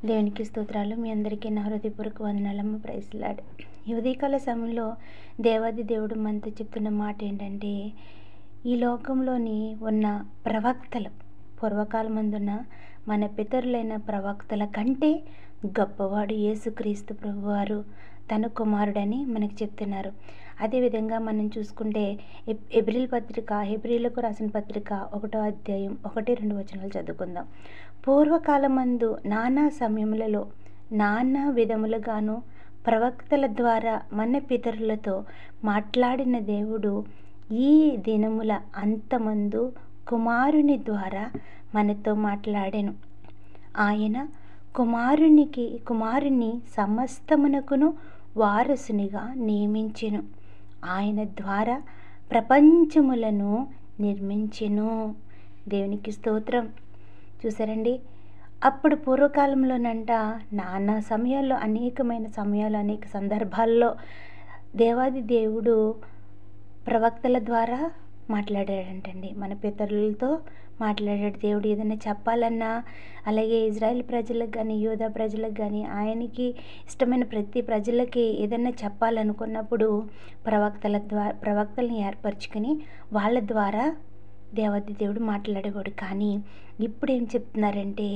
దేవునికి స్తోత్రాలు. మీ అందరికీ నా హృదయపూర్వక వందనాలమ్మ. Praise lord. ఈ ఉదయకాల సమయంలో దేవాది దేవుడు మనతో చెప్తున్న మాట ఏంటంటే, ఈ లోకంలోని ఉన్న ప్రవక్తలు, పూర్వకాలమందున్న మన పితరులైన ప్రవక్తల కంటే గొప్పవాడు యేసుక్రీస్తు ప్రభువారు, తన కుమారుడని మనకు చెప్తున్నారు. అదేవిధంగా మనం చూసుకుంటే హెబ్రీలకు రాసిన పత్రిక 1వ అధ్యాయం 1-2 వచనాలు చదువుకుందాం. పూర్వకాలమందు నానా సమయములలో నానా విధములుగాను ప్రవక్తల ద్వారా మన పితరులతో మాట్లాడిన దేవుడు ఈ దినముల అంతమందు కుమారుని ద్వారా మనతో మాట్లాడెను. ఆయన కుమారుని సమస్తమునకును వారసునిగా నియమించెను. ఆయన ద్వారా ప్రపంచములను నిర్మించెను. దేవునికి స్తోత్రం. చూసారండి, అప్పుడు పూర్వకాలంలోనంట నానా సమయాల్లో, అనేక సందర్భాల్లో దేవాది దేవుడు ప్రవక్తల ద్వారా మాట్లాడాడంటండి. మన పితరులతో మాట్లాడాడు దేవుడు. ఏదైనా చెప్పాలన్నా, అలాగే ఇజ్రాయెల్ ప్రజలకు కానీ, యూదా ప్రజలకు కానీ, ఆయనకి ఇష్టమైన ప్రతి ప్రజలకి ఏదైనా చెప్పాలనుకున్నప్పుడు ప్రవక్తలను ఏర్పరచుకొని వాళ్ళ ద్వారా దేవాది దేవుడు మాట్లాడేవాడు. కానీ ఇప్పుడు ఏం చెప్తున్నారంటే,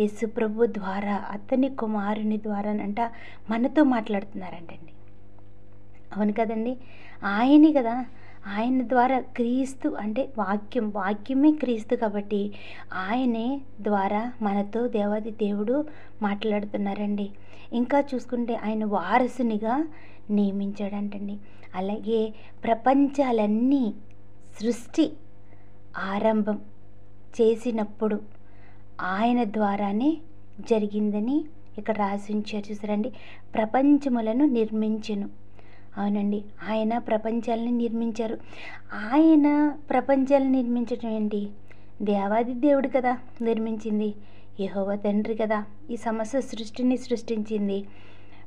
యేసు ప్రభు ద్వారా, అతని కుమారుని ద్వారానంట మనతో మాట్లాడుతున్నారంటండి. అవును కదండి, ఆయనే కదా. ఆయన ద్వారా క్రీస్తు అంటే వాక్యమే క్రీస్తు కాబట్టి ఆయనే ద్వారా మనతో దేవాది దేవుడు మాట్లాడుతున్నారండి. ఇంకా చూసుకుంటే ఆయన వారసునిగా నియమించాడంటండి. అలాగే ప్రపంచాలన్నీ సృష్టి ఆరంభం చేసినప్పుడు ఆయన ద్వారానే జరిగిందని ఇక్కడ రాసి ఉంచారు. చూసారండి, ప్రపంచములను నిర్మించెను. అవునండి, ఆయన ప్రపంచాలను నిర్మించారు. ఆయన ప్రపంచాలను నిర్మించడం ఏంటి? దేవాది దేవుడు కదా నిర్మించింది. యెహోవా తండ్రి కదా ఈ సమస్త సృష్టిని సృష్టించింది.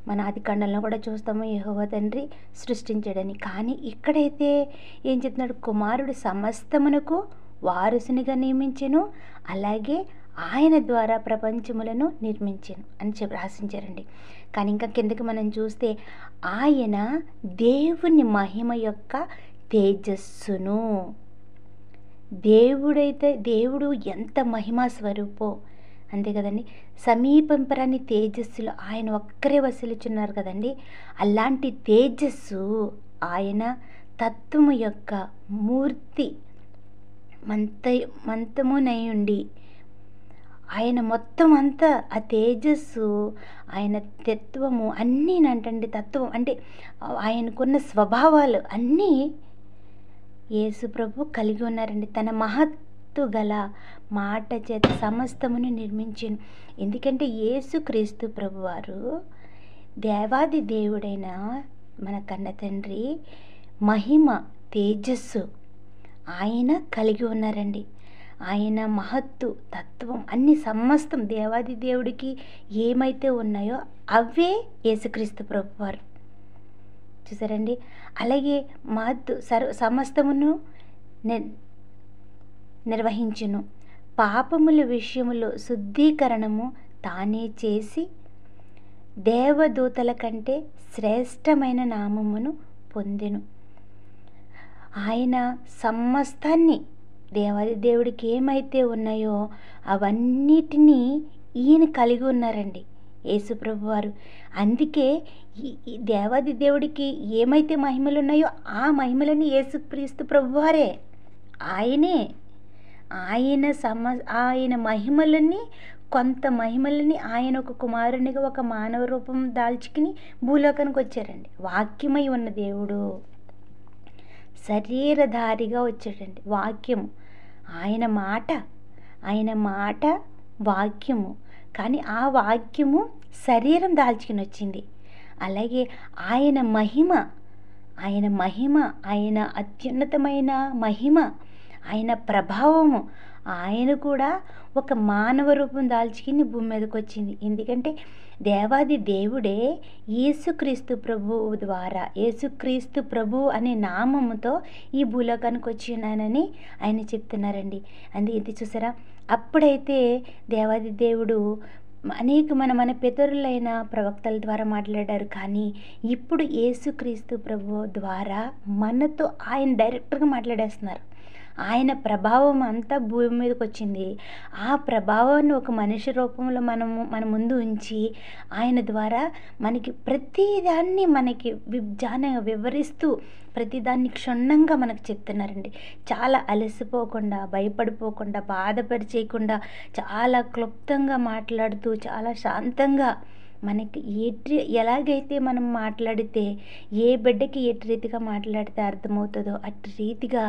మన ఆదికాండంలో కూడా చూస్తాము యెహోవా తండ్రి సృష్టించాడని. కానీ ఇక్కడైతే ఏం చెప్తున్నాడు? కుమారుడు సమస్తమునకు వారసునిగా నియమించెను, అలాగే ఆయన ద్వారా ప్రపంచములను నిర్మించెను అని రాసించారండి. కానీ ఇంకా కిందకి మనం చూస్తే ఆయన దేవుని మహిమ యొక్క తేజస్సును, దేవుడు ఎంత మహిమా స్వరూపో, అంతే కదండి. సమీపింపరాని తేజస్సులో ఆయన ఒక్కరే వసిలుచున్నారు కదండి. అలాంటి తేజస్సు ఆయన తత్వము యొక్క మూర్తి మంతమునై ఉండి, ఆయన మొత్తం అంతా ఆ తేజస్సు, ఆయన తత్వము అన్నీనంటండి. తత్వం అంటే ఆయనకున్న స్వభావాలు అన్నీ యేసు ప్రభు కలిగి ఉన్నారండి. తన మహత్తు గల మాట చేత సమస్తమును నిర్మించాను. ఎందుకంటే యేసుక్రీస్తు ప్రభువారు దేవాది దేవుడైన మన కన్న తండ్రి మహిమ తేజస్సు ఆయన కలిగి ఉన్నారండి. ఆయన మహత్తు తత్వం అన్ని సమస్తం దేవాది దేవుడికి ఏమైతే ఉన్నాయో అవే యేసుక్రీస్తు ప్రభువారు. చూసారండి, అలాగే మహత్తు సమస్తమును నిర్వహించును. పాపముల విషయములో శుద్ధీకరణము తానే చేసి దేవదూతల కంటే శ్రేష్టమైన నామమును పొందెను. ఆయన సమస్తాన్ని, దేవాది దేవుడికి ఏమైతే ఉన్నాయో అవన్నిటినీ ఈయన కలిగి ఉన్నారండి యేసు ప్రభువారు. అందుకే ఈ దేవాది దేవుడికి ఏమైతే మహిమలు ఉన్నాయో ఆ మహిమలని యేసుక్రీస్తు ప్రభువారే, ఆయన మహిమలని, కొంత మహిమలని ఆయన ఒక కుమారునిగా ఒక మానవ రూపం దాల్చుకుని భూలోకానికి వచ్చారండి. వాక్యమై ఉన్న దేవుడు శరీరధారిగా వచ్చాడండి. వాక్యము, ఆయన మాట వాక్యము. కానీ ఆ వాక్యము శరీరం దాల్చుకుని వచ్చింది. అలాగే ఆయన మహిమ, ఆయన అత్యున్నతమైన మహిమ, ఆయన ప్రభావము, ఆయన కూడా ఒక మానవ రూపం దాల్చుకుని భూమి మీదకి వచ్చింది. ఎందుకంటే దేవాది దేవుడే యేసుక్రీస్తు ప్రభువు ద్వారా, యేసుక్రీస్తు ప్రభు అనే నామముతో ఈ భూలోకానికి వచ్చి ఉన్నానని ఆయన చెప్తున్నారండి. ఇది చూసారా, అప్పుడైతే దేవాది దేవుడు మన మన పితరులైన ప్రవక్తల ద్వారా మాట్లాడారు. కానీ ఇప్పుడు యేసుక్రీస్తు ప్రభువు ద్వారా మనతో ఆయన డైరెక్ట్‌గా మాట్లాడేస్తున్నారు. ఆయన ప్రభావం అంతా భూమి మీదకొచ్చింది. ఆ ప్రభావాన్ని ఒక మనిషి రూపంలో మన ముందు ఉంచి ఆయన ద్వారా మనకి ప్రతిదాన్ని మనకి వివరిస్తూ ప్రతిదాన్ని క్షుణ్ణంగా మనకు చెప్తున్నారండి. చాలా అలసిపోకుండా, భయపడిపోకుండా, బాధపరిచేయకుండా, చాలా క్లుప్తంగా మాట్లాడుతూ, చాలా శాంతంగా మనకి ఎలాగైతే మనం మాట్లాడితే ఏ బిడ్డకి ఎటు రీతిగా మాట్లాడితే అర్థమవుతుందో అటు రీతిగా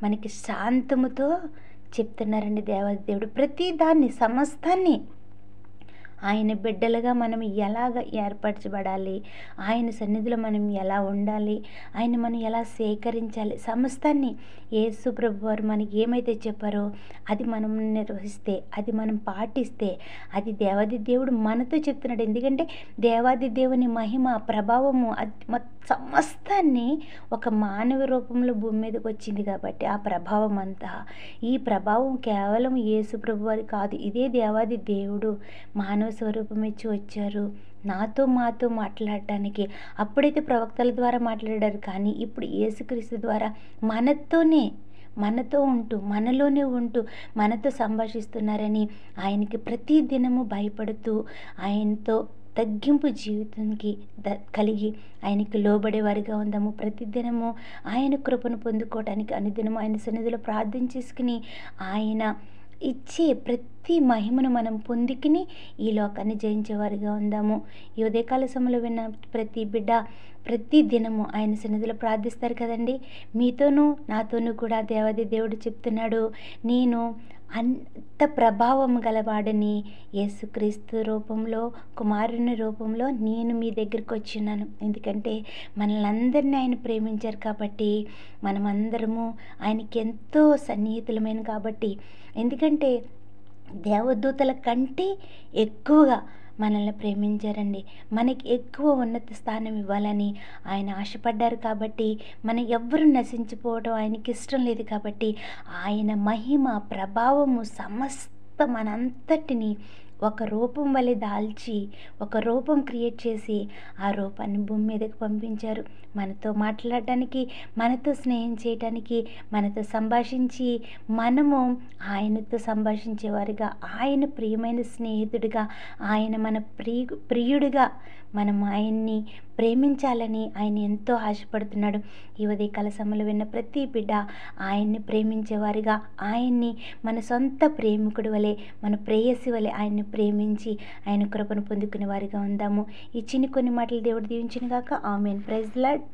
మనకి శాంతముతో చెప్తున్నారండి దేవాది దేవుడు. ప్రతి దాన్ని సమస్తాన్ని ఆయన బిడ్డలుగా మనం ఎలాగ ఏర్పరచబడాలి, ఆయన సన్నిధిలో మనం ఎలా ఉండాలి, ఆయన మనం ఎలా సేకరించాలి, సమస్తాన్ని యేసు ప్రభు వారు మనకి ఏమైతే చెప్పారో అది మనం నిర్వహిస్తే, అది మనం పాటిస్తే, అది దేవాది దేవుడు మనతో చెప్తున్నాడు. ఎందుకంటే దేవాది దేవుని మహిమ ప్రభావము సమస్తాన్ని ఒక మానవ రూపంలో భూమి మీదకి వచ్చింది కాబట్టి ఆ ప్రభావం అంతా, ఈ ప్రభావం కేవలం యేసు ప్రభు వారి కాదు, ఇదే దేవాది దేవుడు మానవ స్వరూపం ఇచ్చి వచ్చారు మాతో మాట్లాడటానికి. అప్పుడైతే ప్రవక్తల ద్వారా మాట్లాడారు, కానీ ఇప్పుడు యేసుక్రీస్తు ద్వారా మనతో ఉంటూ, మనలోనే ఉంటూ మనతో సంభాషిస్తున్నారని ఆయనకి ప్రతి దినము భయపడుతూ ఆయనతో తగ్గింపు జీవితానికి కలిగి ఆయనకి లోబడేవారిగా ఉందాము. ప్రతిదినము ఆయన కృపను పొందుకోవడానికి అనుదినము ఆయన సన్నిధిలో ప్రార్థన చేసుకుని ఆయన ఇచ్చే ప్రతి మహిమను మనం పొందుకుని ఈ లోకాన్ని జయించేవారిగా ఉందాము. ఈ ఉదయకాల సమయంలో విన్న ప్రతి బిడ్డ ప్రతి దినము ఆయన సన్నిధిలో ప్రార్థిస్తారు కదండి. మీతోనూ నాతోనూ కూడా దేవాది దేవుడు చెప్తున్నాడు, నేను అంత ప్రభావం గలవాడని యేసుక్రీస్తు రూపంలో, కుమారుని రూపంలో నేను మీ దగ్గరికి వచ్చినాను. ఎందుకంటే మనల్ని అందరినీ ఆయన ప్రేమించారు కాబట్టి, మనమందరము ఆయనకి ఎంతో సన్నిహితులమైన కాబట్టి, ఎందుకంటే దేవదూతల కంటే ఎక్కువగా మనల్ని ప్రేమించారండి. మనకి ఎక్కువ ఉన్నత స్థానం ఇవ్వాలని ఆయన ఆశపడ్డారు కాబట్టి, మనం ఎవ్వరూ నశించిపోవడం ఆయనకి ఇష్టం లేదు కాబట్టి, ఆయన మహిమ ప్రభావము సమస్త మనంతటిని ఒక రూపం వలె దాల్చి, ఒక రూపం క్రియేట్ చేసి ఆ రూపాన్ని భూమి మీదకి పంపించారు. మనతో మాట్లాడటానికి, మనతో స్నేహం చేయటానికి, మనతో సంభాషించి మనము ఆయనతో సంభాషించేవారిగా, ఆయన ప్రియమైన స్నేహితుడిగా, ఆయన మన ప్రియుడిగా మనం ఆయన్ని ప్రేమించాలని ఆయన ఎంతో ఆశపడుతున్నాడు. ఈ ఉదయకాల సమయంలో విన్న ప్రతి బిడ్డ ఆయన్ని ప్రేమించేవారిగా, ఆయన్ని మన సొంత ప్రేమికుడి వలె, మన ప్రేయసి వలె ఆయన్ని ప్రేమించి ఆయన కృపను పొందుకునే వారిగా ఉందాము. ఈ చిన్ని కొన్ని మాటలు దేవుడు దీవించును గాక. ఆమేన్. Praise the lord.